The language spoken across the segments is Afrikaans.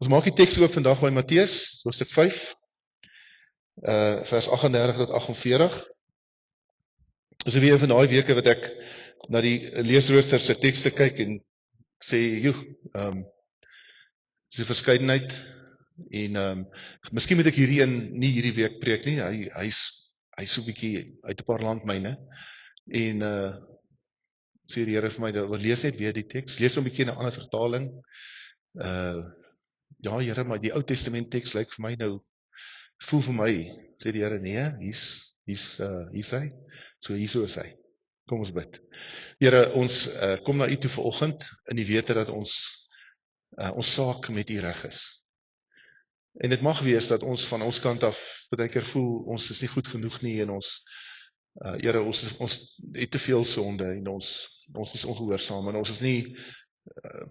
Ons maak die teks oop vandag by Matteus, hoofstuk 5, vers 38 tot 48. Dis weer een van daai weke wat ek na die leesrooster se tekste kyk en sê, joh, dis 'n verskeidenheid en miskien moet ek nie hierdie week preek nie. Hy's so 'n bietjie uit 'n paar landmyne en sê die Here vir my, wil lees net weer die teks, lees hom 'n bietjie in 'n ander vertaling. Ja, Here, maar die Ou Testament teks lyk vir my nou, voel vir my, sê die Here, nee, hier's hy. So hierso is hy. Kom ons bid. Here, ons kom na U toe vanoggend in die wete dat ons saak met U reg is. En dit mag wees dat ons van ons kant af baie keer voel ons is nie goed genoeg nie en Here, ons het te veel sonde en ons is ongehoorsaam en ons is nie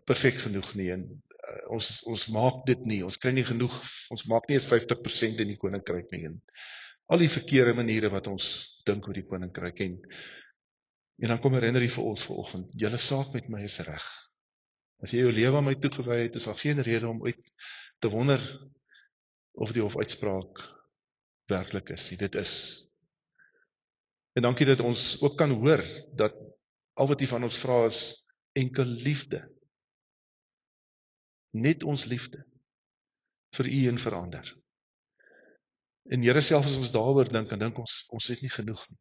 perfek genoeg nie en ons maak dit nie, ons kry nie genoeg, ons maak nie eens 50% in die koninkryk nie en al die verkeerde maniere wat ons dink oor die koninkryk en dan kom herinner U vir ons vanoggend, julle saak met my is reg. As jy jou lewe aan my toegewy het, is daar geen rede om uit te wonder of die hofuitspraak werklik is nie, dit is. En dankie dat ons ook kan hoor dat al wat U van ons vra is enkel liefde. Net ons liefde vir U en vir ander. En Here, selfs as ons daaroor dink, dan dink ons het nie genoeg nie.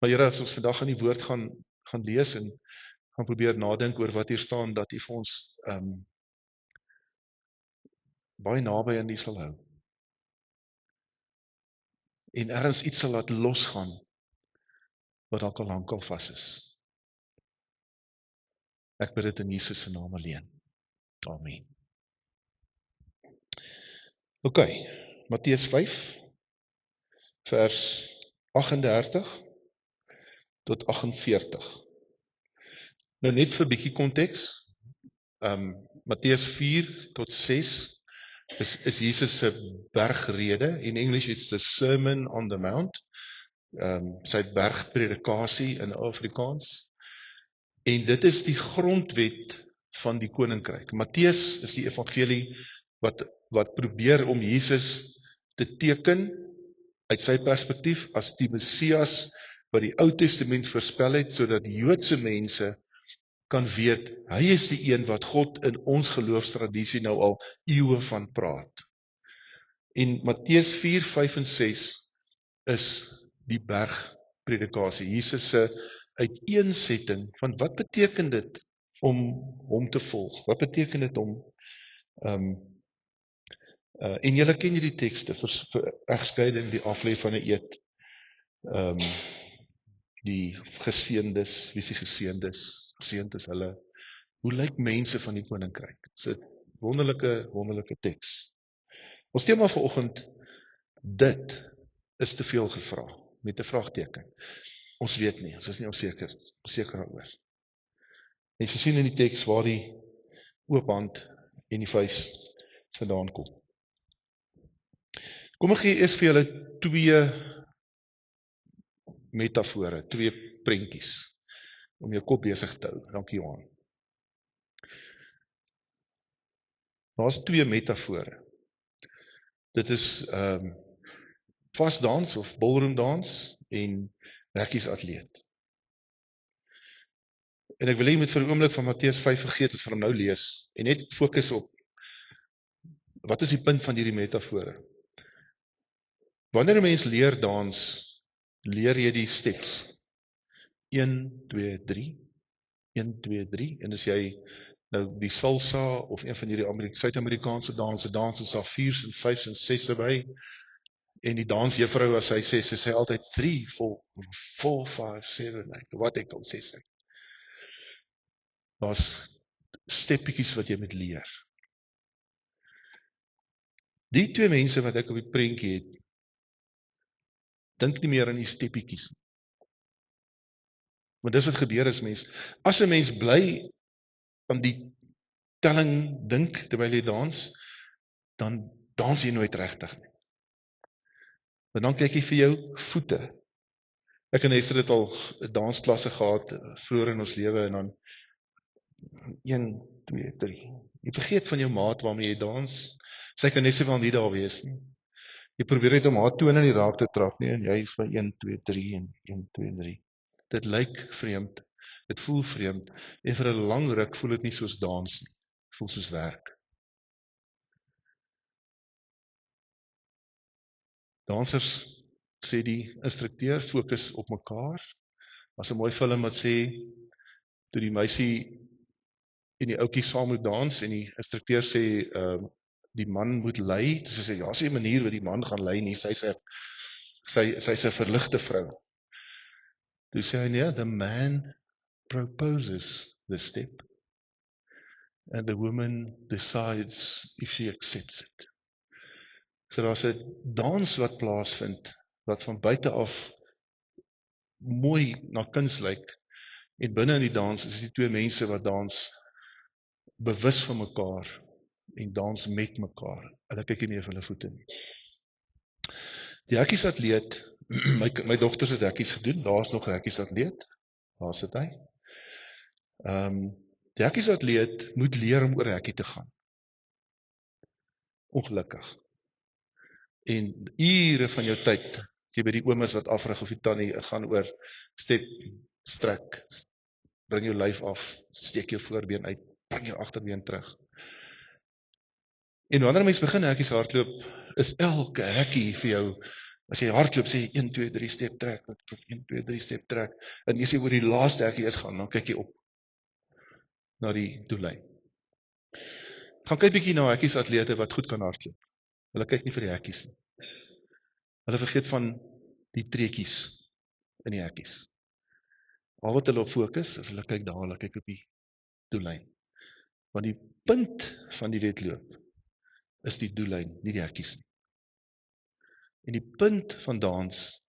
Maar Here, as ons vandag aan die woord gaan lees en gaan probeer nadink oor wat hier staan, dat U vir ons baie naby aan U sal hou. En ergens iets sal laat losgaan wat dalk al lankal vas is. Ek bid dit in Jesus se naam alleen. Amen. OK, Matteus 5, vers 38 tot 48. Nou net vir 'n bietjie konteks. Matteus 4 tot 6 is Jesus se bergrede. In English it's the Sermon on the Mount. Sy bergpredikasie in Afrikaans. En dit is die grondwet van die koninkryk. Matteus is die evangelie wat probeer om Jesus te teken uit sy perspektief as die Messias wat die Ou Testament voorspel het, sodat die Joodse mense kan weet, hy is die een wat God in ons geloofstradisie nou al eeue van praat. En Matteus 4, 5 en 6 is die bergpredikasie. Jesus se uiteensetting van wat beteken dit om hom te volg? Wat beteken dit om en julle ken hierdie tekste vir egskeiding, die aflê van 'n eed, die geseëndes, wie is die geseëndes? Geseënd is hulle. Hoe lyk mense van die koninkryk? Dit is 'n wonderlike teks. Ons tema vanoggend, dit is te veel gevra, met 'n vraagteken. Ons weet nie, ons is nie onseker daaroor. En jy sien in die teks waar die oop hand en die vuis vandaan kom. Kom ek gee eers vir julle 2 metafore, 2 prentjies, om jou kop besig te hou. Dankie Johan. Daar's 2 metafore. Dit is vasdans of ballroomdans en werkiesatleet. En ek wil hê met vir 'n oomblik van Matteus 5 vergeet, as vir hom nou lees, en net fokus op, wat is die punt van hierdie metafore? Wanneer 'n mens leer dans, leer jy die steps. 1, 2, 3, 1, 2, 3, en as jy nou die salsa of een van hierdie Suid-Amerikaanse danse dans, is daar 4's en 5's en 6's by, en die dansjuffrou, as hy sê altyd 3, 4, 5, 7, 8, wat ek al sê. Daar's steppietjies wat jy moet leer. Die 2 mense wat ek op die prentjie het, dink nie meer aan die steppietjies. Maar dis wat gebeur as 'n mens bly aan die telling dink terwyl jy dans, dan dans jy nooit regtig nie. Maar dan kyk jy vir jou voete. Ek en Esther het al dansklasse gehad vroeër in ons lewe, en dan 2, 3. Jy vergeet van jou maat waarmee jy dans. Sy kan net soveel nie daar wees nie. Jy probeer net om haar tone in die raak te trap nie, en jy is by 1, 2, 3 en 1, 2, 3. Dit lyk vreemd, dit voel vreemd, en vir 'n lang ruk voel dit nie soos dans nie, dit voel soos werk. Dansers, sê die instrukteur, fokus op mekaar. As 'n mooi film wat sê, toe die meisie en die ouetjie saam moet dans, en die instrukteur sê, die man moet lei, dus sy sê, ja, sê 'n manier waar die man gaan lei nie, sy's 'n verligte vrou. Toe sê hy, nee, the man proposes the step, and the woman decides if she accepts it. So daar's 'n dans wat plaasvind, wat van buite af mooi na kuns lyk, en binne in die dans is die twee mense wat dans bewus van mekaar, en dans met mekaar. Hulle kyk nie meer vir hulle voete nie. Die hekkiesatleet, my dogters het hekkies gedoen, daar is nog 'n hekkiesatleet, daar sit hy. Die hekkiesatleet moet leer om oor hekkie te gaan. Ongelukkig. En ure van jou tyd, as jy by die oomies wat afrig of die tannie, gaan oor step, strek, bring jou lyf af, steek jou voorbeen uit, bring jou agterbeen terug. En wanneer mens begin hekkies hardloop, is elke hekkie vir jou, as jy hardloop, sê jy 1, 2, 3 step trek, 1, 2, 3 step trek, en as jy oor die laaste hekkie is gaan, dan kyk jy op na die doellyn. Gaan kyk bietjie na hekkiesatlete wat goed kan hardloop. Hulle kyk nie vir die hekkies nie. Hulle vergeet van die treetjies in die hekkies. Al wat hulle op fokus, is hulle kyk daar, hulle kyk op die doellyn. Want die punt van die wedloop is die doellyn, nie die hekkies nie. En die punt van dans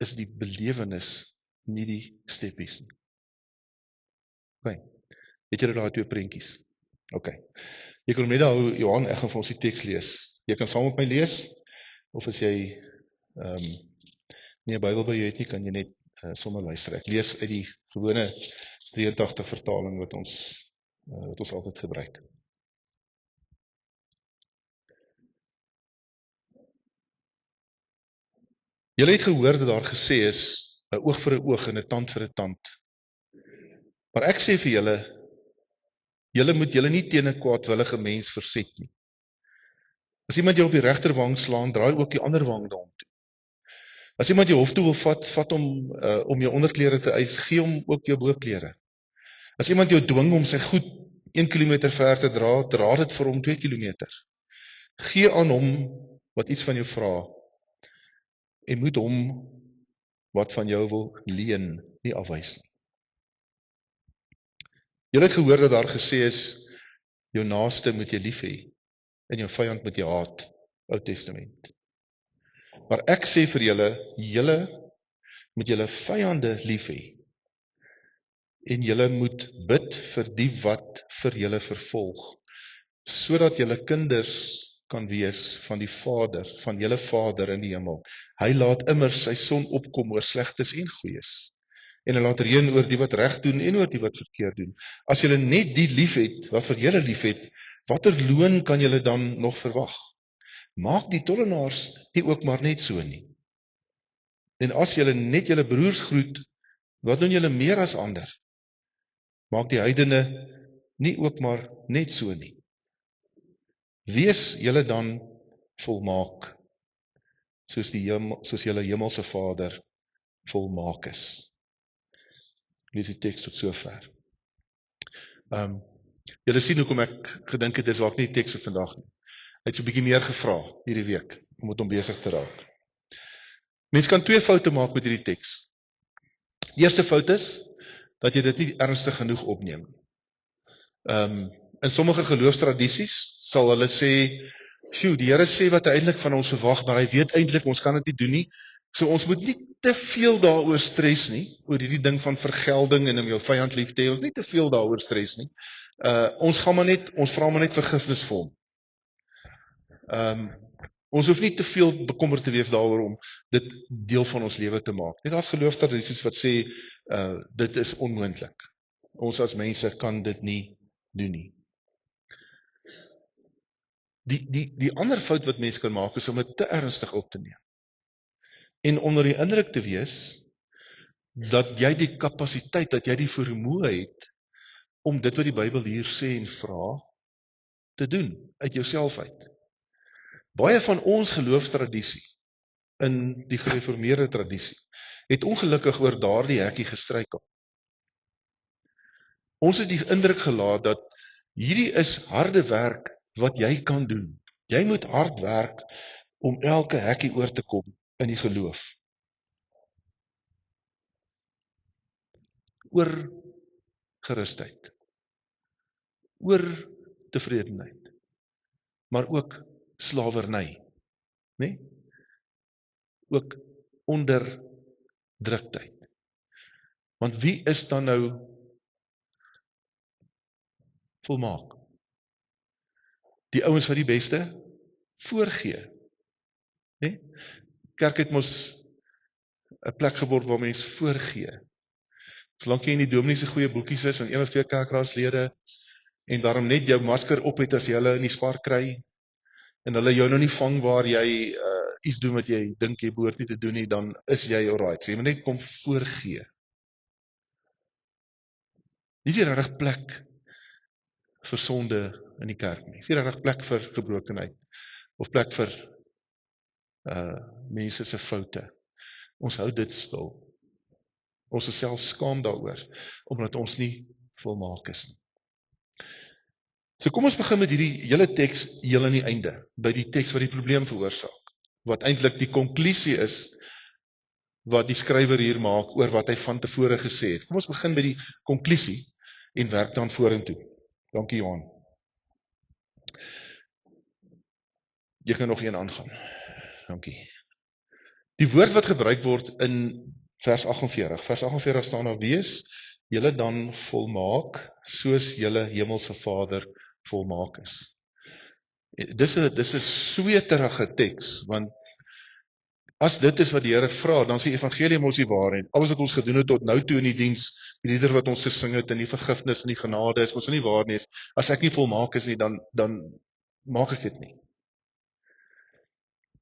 is die belewenis, nie die steppies nie. Okay. Weet julle daai twee prentjies? Okay. Jy kan net hou, Johan, ek gaan vir ons die teks lees. Jy kan saam met my lees, of as jy nie 'n Bybel by jou het nie, kan jy net sommer luister. Ek lees uit die gewone 83 vertaling wat ons altyd gebruik. Julle het gehoor dat daar gesê is, 'n oog vir 'n oog en 'n tand vir 'n tand. Maar ek sê vir julle moet julle nie teen 'n kwaadwillige mens verset nie. As iemand jou op die regterwang slaan, draai ook die ander wang daartoe. As iemand jou hof toe wil vat hom om jou onderklere te eis, gee hom ook jou boklere. As iemand jou dwing om sy goed 1 kilometer ver te dra dit vir hom 2 kilometer. Gee aan hom wat iets van jou vra, en moet hom wat van jou wil leen nie afwys nie. Julle het gehoor dat daar gesê is, jou naaste moet jy lief hê, en jou vyand moet jy haat, Ou Testament. Maar ek sê vir julle moet julle vyande lief hê, en julle moet bid vir die wat vir julle vervolg, sodat julle kinders kan wees van die Vader, van julle Vader in die hemel. Hy laat immer sy son opkom oor slegtes en goeies, en hy laat reën oor die wat reg doen en oor die wat verkeerd doen. As julle net die lief het wat vir julle lief het, watter loon kan julle dan nog verwag? Maak die tollenaars nie ook maar net so nie. En as julle net julle broers groet, wat doen julle meer as ander? Maak die heidene nie ook maar net so nie. Wees julle dan volmaak, soos julle hemelse Vader volmaak is. Lees die teks tot sover. Julle sien hoekom ek gedink het, dis dalk nie die teks vir vandag nie. Hy het so 'n bietjie meer gevra hierdie week, om met hom besig te raak. Mens kan 2 foute maak met hierdie teks. Die eerste fout is, dat jy dit nie ernstig genoeg opneem. In sommige geloofstradisies sal hulle sê, "Sjoe, die Here sê wat hy eintlik van ons verwag, maar hy weet eintlik ons kan dit nie doen nie. So ons moet nie te veel daaroor stres nie, oor hierdie ding van vergelding en om jou vyand lief te hê. Ons nie te veel daaroor stres nie. Ons vra maar net vergifnis vir hom. Ons hoef nie te veel bekommerd te wees daaroor om dit deel van ons lewe te maak. Net daar's geloofstradisies wat sê dit is onmoontlik. Ons as mense kan dit nie doen nie. Die ander fout wat mense kan maak, is om dit te ernstig op te neem. En onder die indruk te wees, dat jy die kapasiteit, dat jy die vermoë het, om dit wat die Bybel hier sê en vra, te doen, uit jouself uit. Baie van ons geloofstradisie, in die gereformeerde tradisie, het ongelukkig oor daardie hekkie gestruikel. Ons het die indruk gelaat dat hierdie is harde werk wat jy kan doen. Jy moet hard werk om elke hekkie oor te kom in die geloof. Oor gerusheid, oor tevredenheid, maar ook slawerny, né? Ook onderdruktheid. Want wie is dan nou volmaak? Die ouens wat die beste voorgee, né? Kerk het mos 'n plek geword waar mens voorgee. Solank jy in die dominee se goeie boekies is en een of twee kerkraadslede en daarom net jou masker op het as jy hulle in die spar kry en hulle jou nou nie vang waar jy iets doen wat jy dink jy behoort nie te doen nie, dan is jy alright. So jy moet net kom voorgee. Dis nie regtig plek vir sonde in die kerk nie. Dis nie regtig plek vir gebrokenheid of plek vir mense se foute. Ons hou dit stil. Ons is self skaam daaroor, omdat ons nie volmaak is nie. So kom ons begin met hierdie hele teks heel aan die einde, by die teks wat die probleem veroorsaak, wat eintlik die konklusie is, wat die skrywer hier maak, oor wat hy van tevore gesê het. Kom ons begin by die konklusie, en werk dan vorentoe. Dankie Johan. Jy kan nog een aangaan. Dankie. Die woord wat gebruik word in vers 48. Vers 48 staan daar: wees julle dan volmaak, soos julle hemelse Vader volmaak is. Dis 'n sweterige teks, want as dit is wat die Here vra, dan sê die evangelie mos die waarheid. Alles wat ons gedoen het tot nou toe in die diens, die lieder wat ons gesing het, en die vergifnis en die genade is mos nie waar nie. As ek nie volmaak is nie, dan maak ek dit nie.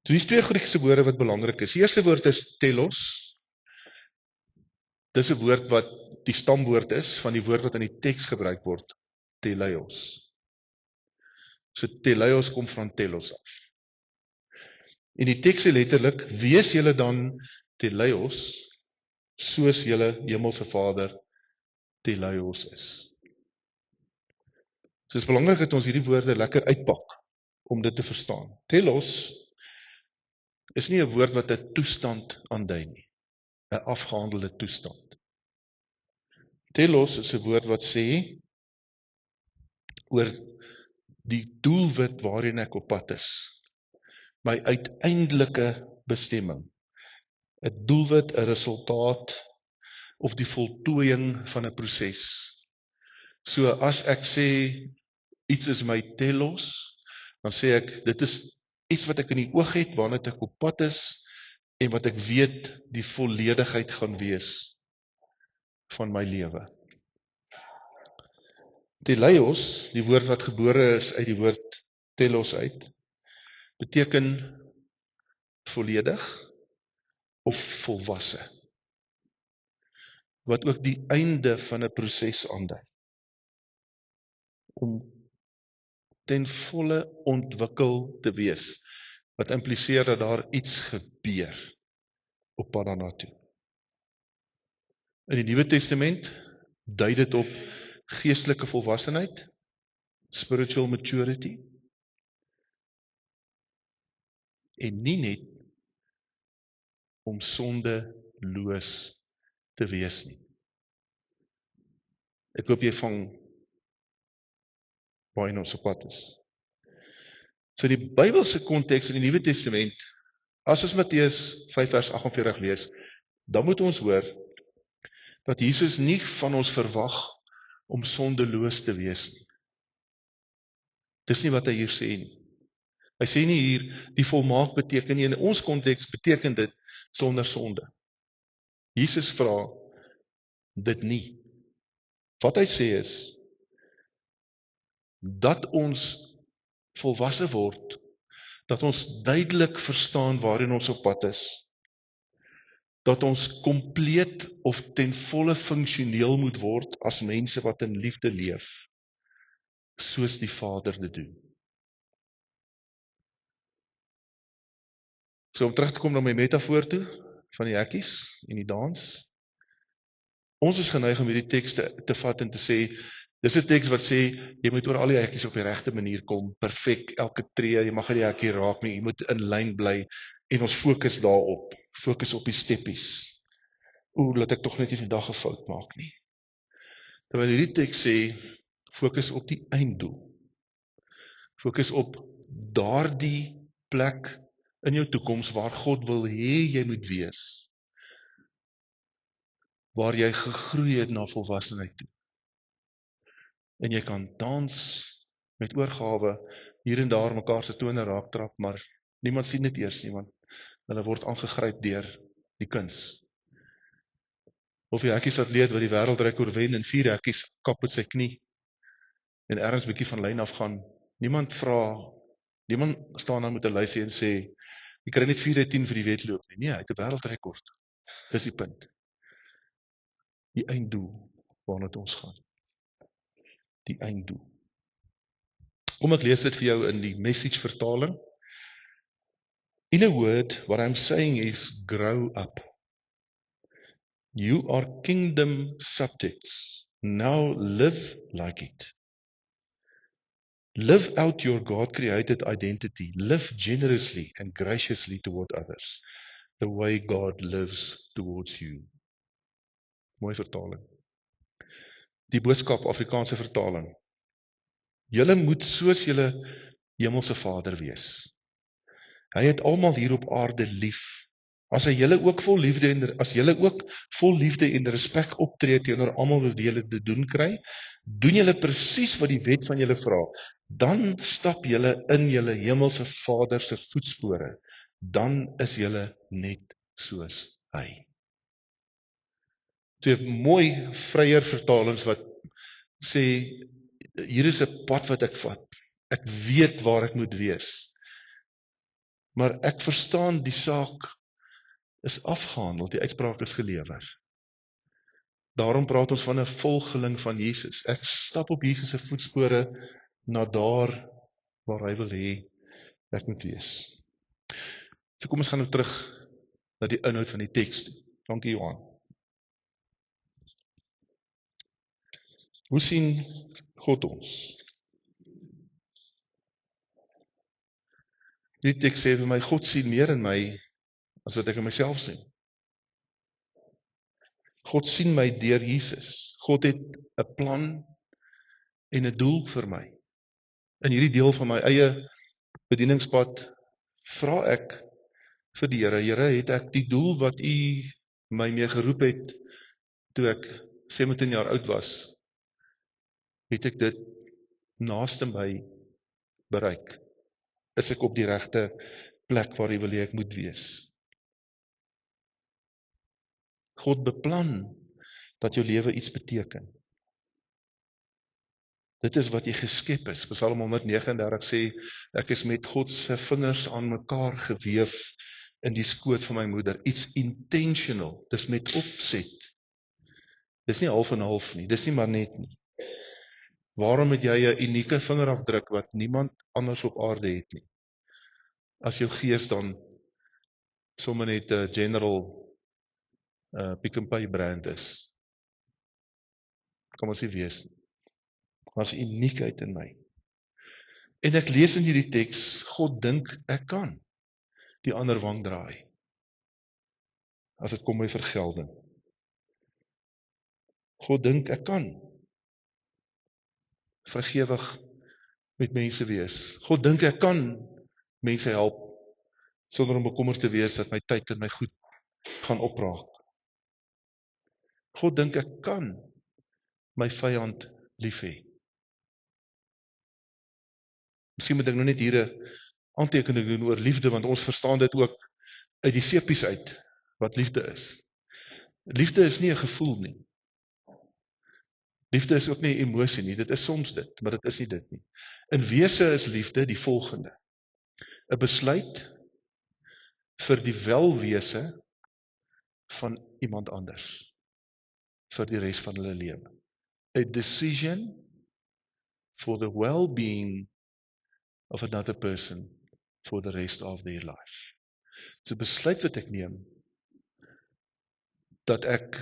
So dis twee Griekse woorde wat belangrik is. Die eerste woord is telos. Dis 'n woord wat die stamwoord is van die woord wat in die teks gebruik word, teleios. So teleios kom van telos af. En die teks sê letterlik: wees julle dan teleios, soos julle hemelse Vader teleios is. So is belangrik dat ons hierdie woorde lekker uitpak om dit te verstaan. Telos is nie 'n woord wat 'n toestand aandui nie, 'n afgehandelde toestand. Telos is 'n woord wat sê oor die doelwit waarheen ek op pad is, my uiteindelike bestemming, 'n doelwit, 'n resultaat of die voltooiing van 'n proses. So as ek sê iets is my telos, dan sê ek dit is iets wat ek in die oog het, waarna ek op pad is en wat ek weet die volledigheid gaan wees van my lewe. Teleios, die woord wat gebore is uit die woord telos uit, beteken volledig of volwasse, wat ook die einde van 'n proses aandui, om ten volle ontwikkel te wees, wat impliseer dat daar iets gebeur op pad daarna toe. In die Nuwe Testament dui dit op geestelike volwassenheid, spiritual maturity, en nie net om sondeloos te wees nie. Ek hoop jy vang waar ons op pad is. So die Bybelse konteks in die Nuwe Testament, as ons Matteus 5 vers 48 lees, dan moet ons hoor dat Jesus nie van ons verwag om sondeloos te wees nie. Dis nie wat hy hier sê nie. Hy sê nie hier die volmaak beteken nie. In ons konteks beteken dit sonder sonde. Jesus vra dit nie. Wat hy sê is, dat ons volwasse word, dat ons duidelik verstaan waarin ons op pad is, dat ons kompleet of ten volle funksioneel moet word as mense wat in liefde leef, soos die Vader dit doen. So om terug te kom na my metafoor toe, van die hekkies en die dans, ons is geneig om hierdie teks te vat en te sê, dis 'n teks wat sê, jy moet oor al die hekkies op die regte manier kom, perfek, elke tree, jy mag nie die hekkie raak nie, jy moet in lyn bly, en ons fokus daarop, fokus op die steppies. Laat ek tog net nie vandag 'n fout maak nie. Terwyl hierdie teks sê, fokus op die einddoel. Fokus op daardie plek in jou toekoms waar God wil hê jy moet wees. Waar jy gegroei het na volwassenheid toe. En jy kan dans met oorgawe hier en daar mekaar se tone raak trap, maar niemand sien dit eers nie, want hulle word aangegryp deur die kuns. Of die hekkies atleet wat die wêreldrekord wen en 4 hekkies kap met sy knie en ergens bietjie van lyn af gaan. Niemand staan dan met 'n lysie en sê, jy kry net 4:10 vir die wedloop nie. Nee, hy het 'n wêreldrekord. Dis die punt. Die einddoel waarna ons gaan. Die einddoel. Kom ek lees dit vir jou in die Message vertaling. In a word, what I'm saying is grow up. You are kingdom subjects. Now live like it. Live out your God-created identity. Live generously and graciously toward others. The way God lives towards you. Mooi vertaling. Die boodskap, Afrikaanse vertaling. Julle moet soos julle hemelse Vader wees. Hy het almal hier op aarde lief. As julle ook vol liefde en respek optree teenoor almal wat julle te doen kry, doen julle presies wat die wet van julle vra. Dan stap julle in julle hemelse Vader se voetspore. Dan is julle net soos hy. Twee mooi vryer vertalings wat sê, hier is 'n pad wat ek vat. Ek weet waar ek moet wees. Maar ek verstaan die saak is afgehandel, die uitspraak is gelewer. Daarom praat ons van 'n volgeling van Jesus. Ek stap op Jesus se voetspore na daar waar hy wil hê ek moet wees. So kom ons gaan nou terug na die inhoud van die teks. Dankie Johan. Hoe sien God ons? Die teks sê vir my, God sien meer in my as wat ek in myself sien. God sien my deur Jesus. God het 'n plan en 'n doel vir my. In hierdie deel van my eie bedieningspad vra ek vir die Here, Here, het ek die doel wat U my mee geroep het toe ek 17 jaar oud was, het ek dit naaste my bereik? Is ek op die regte plek waar U wil hê ek moet wees? God beplan dat jou lewe iets beteken. Dit is wat jy geskep is. Psalm 139 sê, ek is met God se vingers aan mekaar geweef in die skoot van my moeder. It's intentional. Dis met opset. Dis nie half en half nie. Dis nie maar net nie. Waarom het jy 'n unieke vingerafdruk wat niemand anders op aarde het nie? As jou gees dan sommer net 'n general Pick n Pay brand is. Kan ons nie wees nie. Maar is uniekheid in my. En ek lees in hierdie teks, God dink ek kan die ander wang draai. As dit kom by vergelding. God dink ek kan vergewig met mense wees. God dink ek kan mense help sonder om bekommerd te wees dat my tyd en my goed gaan opraak. God dink ek kan my vyand lief hê. Miskien moet ek nou net hier 'n aantekening doen oor liefde, want ons verstaan dit ook uit die sepies uit, wat liefde is. Liefde is nie 'n gevoel nie. Liefde is ook nie emosie nie, dit is soms dit, maar dit is nie dit nie. In wese is liefde die volgende: 'n besluit vir die welwese van iemand anders, vir die res van hulle lewe. A decision for the well-being of another person for the rest of their life. So besluit wat ek neem, dat ek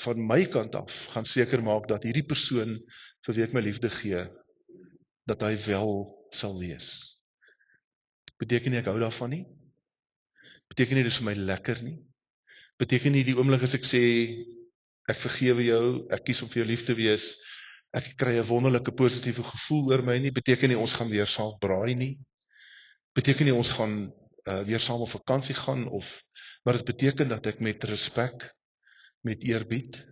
van my kant af gaan seker maak dat hierdie persoon vir wie ek my liefde gee, dat hy wel sal wees. Beteken nie ek hou daarvan nie, beteken nie dit is vir my lekker nie, beteken nie die oomblik as ek sê, ek vergewe jou, ek kies om vir jou lief te wees, ek kry 'n wonderlike positiewe gevoel oor my nie, beteken nie ons gaan weer saam braai nie, beteken nie ons gaan weer saam op vakansie gaan, maar dit beteken dat ek met respek, met eerbied,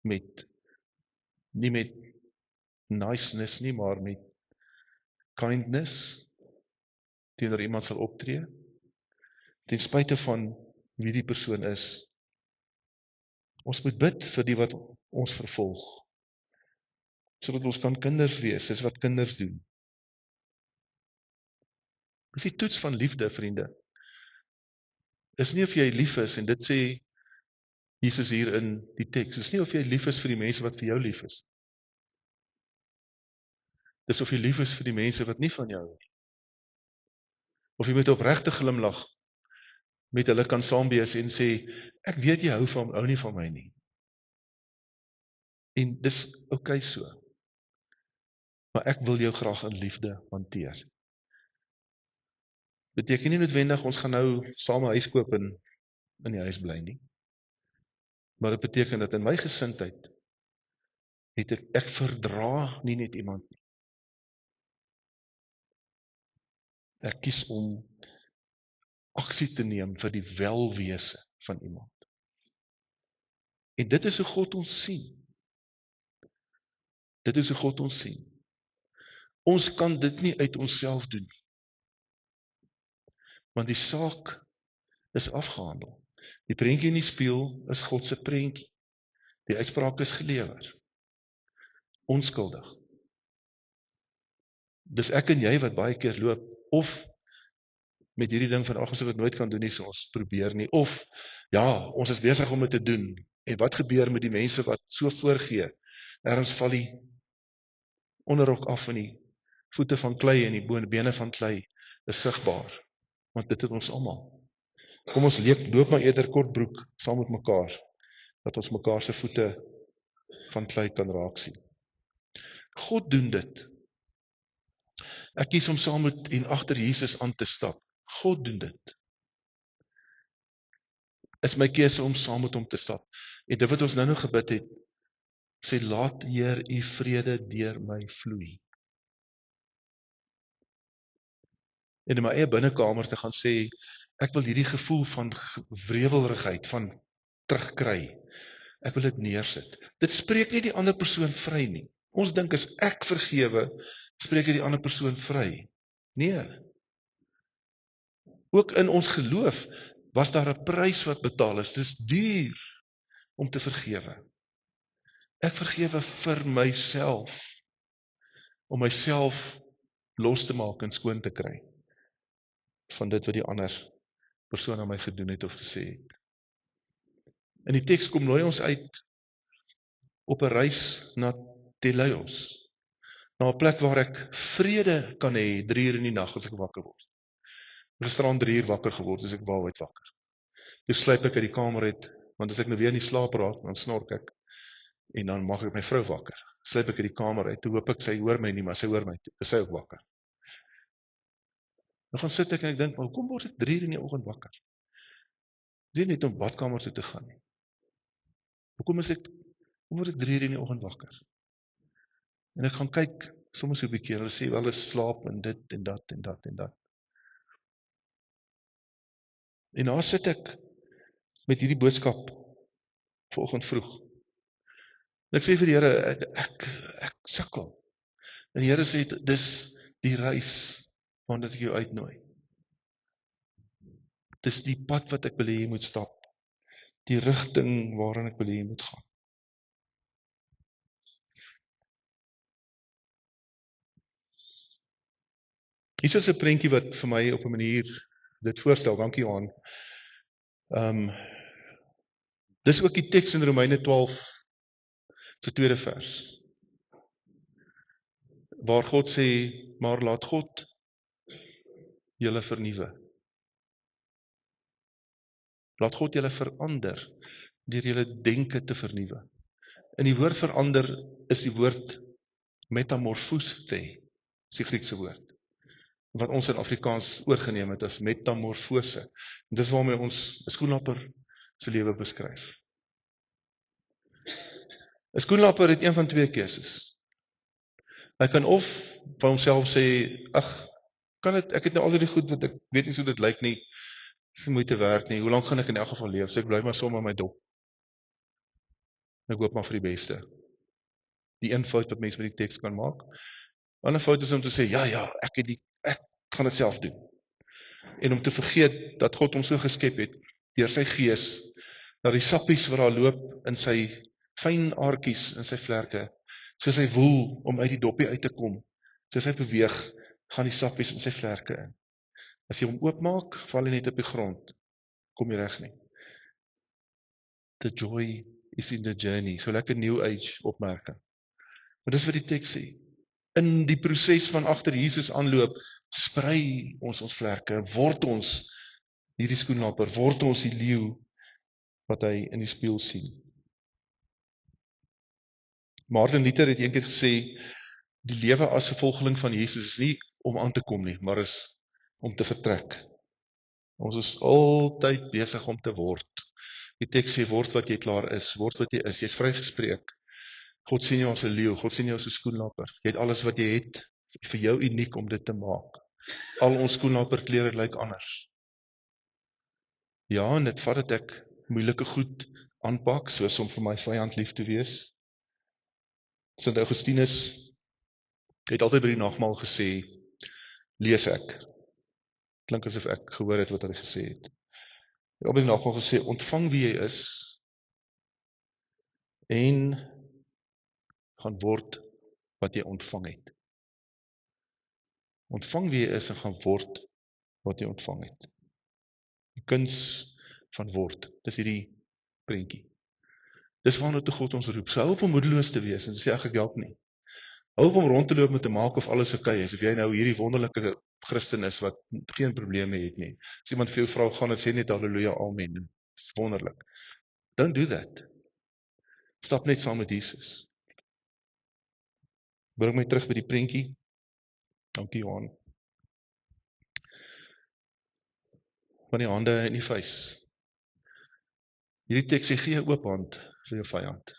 nie met niceness nie, maar met kindness, teenoor iemand sal optree, ten spyte van wie die persoon is. Ons moet bid vir die wat ons vervolg, sodat ons kan kinders wees, dis wat kinders doen. Dis die toets van liefde, vriende. Is nie of jy lief is, en dit sê Jesus hier in die teks, is nie of jy lief is vir die mense wat vir jou lief is. Dis of jy lief is vir die mense wat nie van jou hou nie. Of jy met opregte glimlag met hulle kan saamwees en sê, ek weet jy hou nie van my nie. En dis oukei so. Maar ek wil jou graag in liefde hanteer. Beteken nie noodwendig ons gaan nou saam 'n huis koop en in die huis bly nie. Maar dit beteken dat in my gesindheid het ek verdra nie net iemand nie. Ek kies om aksie te neem vir die welwese van iemand. En dit is hoe God ons sien. Dit is hoe God ons sien. Ons kan dit nie uit onsself doen. Want die saak is afgehandel. Die prentjie in die spieël is God se prentjie. Die uitspraak is gelewer. Onskuldig. Dis ek en jy wat baie keer loop, of met hierdie ding van ons wat nooit kan doen nie, so ons probeer nie, of ja, ons is besig om dit te doen, en wat gebeur met die mense wat so voorgee, ergens val die onderrok af en die voete van klei en die bene van klei is sigbaar, want dit het ons almal. Kom ons loop maar eerder kortbroek saam met mekaar, dat ons mekaar se voete van klei kan raak sien. God doen dit. Ek kies om saam met en agter Jesus aan te stap. God doen dit. Is my keuse om saam met hom te stap. En dit wat ons nou gebid het, sê laat Heer u vrede deur my vloei. En in my eie binnekamer te gaan sê, ek wil hierdie gevoel van wrevelrigheid, van terugkry. Ek wil dit neersit. Dit spreek nie die ander persoon vry nie. Ons dink as ek vergewe, spreek die ander persoon vry. Nee. Ook in ons geloof was daar 'n prys wat betaal is. Dis duur om te vergewe. Ek vergewe vir myself, om myself los te maak en skoon te kry van dit wat die ander persoon aan my gedoen het of gesê het. In die teks kom nooi ons uit op 'n reis na Teleios, na 'n plek waar ek vrede kan hê 3 uur in die nag as ek wakker word. Gisteraan 3 uur wakker geword, as ek wou uit wakker. Toe sluip ek uit die kamer uit, want as ek nou weer in die slaap raak, dan snork ek, en dan maak ek my vrou wakker. Sluip ek uit die kamer uit, toe hoop ek sy hoor my nie, maar sy hoor my, is sy ook wakker. Dan gaan sit ek en ek dink, maar hoekom word ek 3 uur in die oggend wakker? Dis nie net om badkamer toe te gaan nie. Hoekom word ek 3 uur in die oggend wakker? En ek gaan kyk, soms so 'n bietjie, hulle sê wel is slaap en dit en dat en dat en dat. En daar sit ek met hierdie boodskap vanoggend vroeg. En ek sê vir die Here, ek sukkel. En die Here sê, dis die reis waarna ek jou uitnooi. Dis die pad wat ek wil hê jy moet stap. Die rigting waarin ek wil hê jy moet gaan. Hier is 'n prentjie wat vir my op 'n manier dit voorstel. Dankie Johan. Dis ook die teks in Romeine 12 se tweede vers. Waar God sê, maar laat God julle vernuwe. Laat God julle verander deur julle denke te vernuwe. In die woord verander is die woord metamorfose, is die Griekse woord. Wat ons in Afrikaans oorgeneem het as metamorfose. En dis waarmee ons 'n skoenlapper se lewe beskryf. 'n Skoenlapper het een van twee keuses. Hy kan of van homself sê, ag, ek het nou al die goed wat ek weet nie hoe dit lyk nie. Dis nie moeite werd nie. Hoe lank gaan ek in elk geval leef? So ek bly maar sommer my dop. Ek hoop maar vir die beste. Die een fout wat mense met die teks kan maak. Ander fout is om te sê, ja, ek gaan dit self doen. En om te vergeet dat God hom so geskep het deur sy gees, dat die sappies wat daar loop in sy fyn aartjies in sy vlerke, soos hy woel om uit die doppie uit te kom, soos hy beweeg, gaan die sappies in sy vlerke in. As jy hom oopmaak, val hy net op die grond, kom jy reg nie. The joy is in the journey, so lekker New Age opmerking. Maar dis wat die teks sê. In die proses van agter Jesus aanloop, sprei ons vlerke, word ons hierdie skoenlapper, word ons die leeu wat hy in die spieël sien. Martin Luther het eendag gesê, die lewe as 'n volgeling van Jesus is nie om aan te kom nie, maar is om te vertrek. Ons is altyd besig om te word. Die teks sê, word wat jy klaar is, word wat jy is, jy is vrygespreek. God sien jou as 'n leeu, God sien jou as 'n skoenlapper. Jy het alles wat jy het, vir jou uniek om dit te maak. Al ons skoenlapperklere lyk anders. Ja, en dit vat dat ek moeilike goed aanpak, soos om vir my vyand lief te wees. Sint Augustinus het altyd by die nagmaal gesê, lees ek. Klink asof ek gehoor het wat hy gesê het. Hy het op die nagmaal gesê, ontvang wie jy is, en gaan word wat jy ontvang het. Ontvang wie jy is en gaan word wat jy ontvang het. Die kuns van word, dis hierdie prentjie. Dis waarna toe God ons roep. So hou op om moedeloos te wees en sê ek help nie. Hou op om rond te loop met te maak of alles okay is. Of jy nou hierdie wonderlike Christen is wat geen probleme het nie. As iemand vir jou vra, gaan en sê net halleluja, amen. Dis wonderlik. Don't do that. Stap net saam met Jesus. Bring my terug by die prentjie. Dankie Johan. Van die hande in die vuis. Hierdie teks sê, gee 'n oop hand vir jou vyand.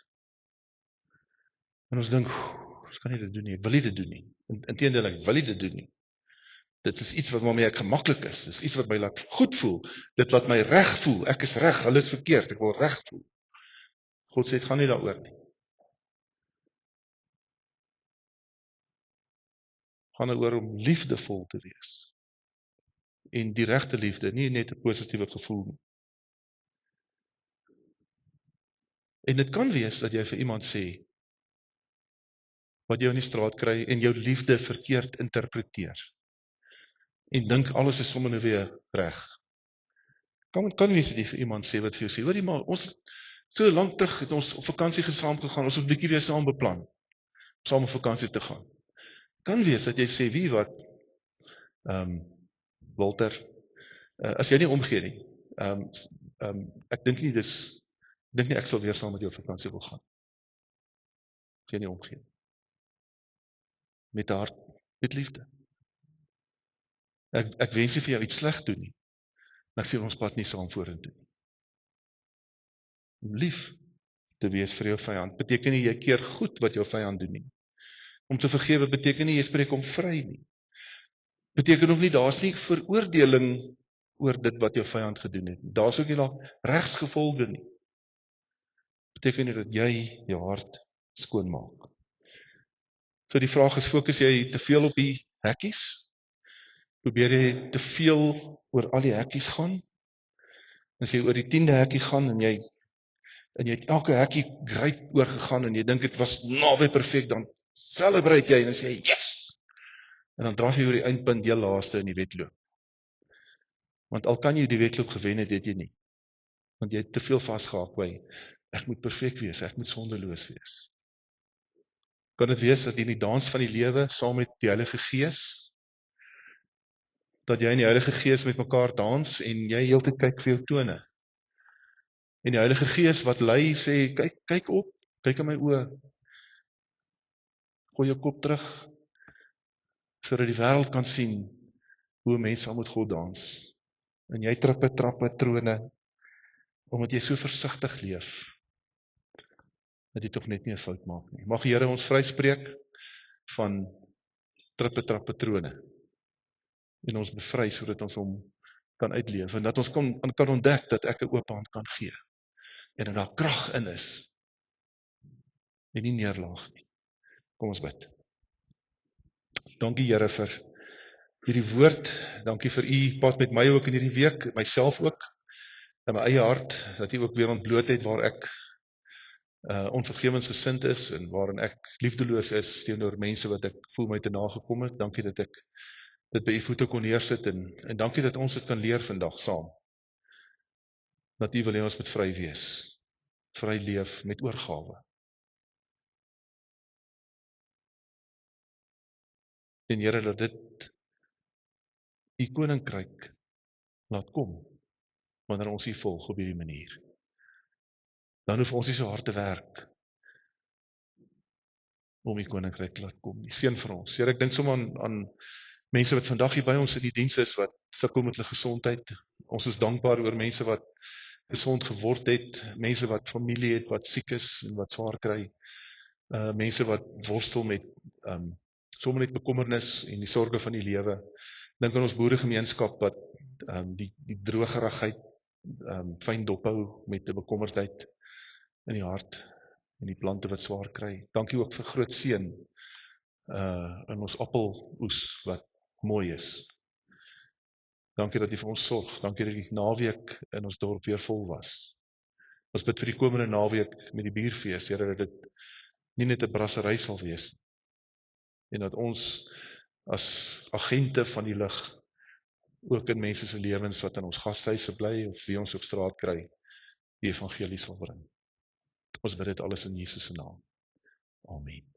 En ons dink, ons kan nie dit doen nie, ek wil nie dit doen nie. Inteendeel, ek wil nie dit doen nie. Dit is iets wat waarmee ek gemaklik is. Dit is iets wat my laat goed voel. Dit laat my reg voel. Ek is reg, hulle is verkeerd, ek wil reg voel. God sê, dit gaan nie daaroor nie. Gaan daaroor om liefdevol te wees. En die regte liefde, nie net 'n positiewe gevoel nie. En dit kan wees dat jy vir iemand sê, wat jy in die straat kry, en jou liefde verkeerd interpreteer. En dink, alles is sommer nou weer reg. Kan wees dat jy vir iemand sê, wat vir jou sê, hoorie maar, ons so lank terug het ons op vakansie saam gegaan, ons het 'n bietjie weer saam beplan, om saam op vakansie te gaan. Kan wees dat jy sê, wie wat, Walter, as jy nie omgee nie, ek dink nie ek sal weer saam met jou op vakansie wil gaan. As jy nie omgee. Met hart, met liefde. Ek wens nie vir jou iets sleg doen nie, maar ek sê ons pad nie saam vorentoe nie. Om lief te wees vir jou vyand, beteken nie jy keer goed wat jou vyand doen nie. Om te vergewe beteken nie jy spreek hom vry nie. Beteken ook nie, daar is nie veroordeling oor dit wat jou vyand gedoen het. Daar is ook nie daar regsgevolge nie. Beteken nie dat jy jou hart skoon maak. So die vraag is, fokus jy te veel op die hekkies? Probeer jy te veel oor al die hekkies gaan? As jy oor die 10de hekkie gaan en jy het elke hekkie great oorgegaan en jy dink dit was naby perfek, dan celebrate jy en sê, yes! En dan draf jy oor die eindpunt heel laaste in die wedloop. Want al kan jy die wedloop gewen het, het jy nie. Want jy het te veel vasgehaak by, ek moet perfek wees, ek moet sondeloos wees. Kan dit wees dat in die dans van die lewe, saam met die Heilige Gees, dat jy en die Heilige Gees met mekaar dans, en jy heeltyd kyk vir jou tone. En die Heilige Gees wat lei, sê, kyk op, kyk in my oë, gooi jou kop terug, sodat die wêreld kan sien, hoe mense saam met God dans. En jy trap trone, omdat jy so versigtig leef, dat jy tog net nie 'n fout maak nie. Mag die Here ons vryspreek van trappe trone, en ons bevry, sodat ons hom kan uitleef, en dat ons kan ontdek, dat ek 'n oop hand kan gee, en dat daar krag in is, en nie neerlaag nie. Kom ons bid. Dankie Here vir hierdie woord, dankie vir u pad met my ook in hierdie week, myself ook, in my eie hart, dat u ook weer ontbloot het waar ek onvergewensgesind is, en waarin ek liefdeloos is teenoor mense wat ek voel my te nagekom het. Dankie dat ek dit by u voete kon neersit, en dankie dat ons dit kan leer vandag saam. Dat u wil hê ons moet vry wees, vry leef met oorgawe. En Here, dat dit u koninkryk laat kom, wanneer ons u volg op hierdie manier. Dan hoef ons nie so hard te werk om die koninkryk laat kom nie. Seën vir ons. Here, ek dink sommer aan mense wat vandag hier by ons in die diens is, wat sukkel met hulle gesondheid. Ons is dankbaar oor mense wat gesond geword het, mense wat familie het, wat siek is en wat swaar kry, mense wat worstel met sommer net bekommernis en die sorge van die lewe. Dink aan ons boeregemeenskap wat die drogerigheid fyn dophou met 'n bekommerdheid in die hart, en die plante wat swaar kry. Dankie ook vir groot seën in ons appeloes wat mooi is. Dankie dat u vir ons sorg. Dankie dat die naweek in ons dorp weer vol was. Ons bid vir die komende naweek met die bierfees, Here, dat dit nie net 'n brassery sal wees, en dat ons as agente van die lig ook in mense se lewens wat in ons gashuise bly of wie ons op straat kry, die evangelie sal bring. Ons bid dit alles in Jesus se naam. Amen.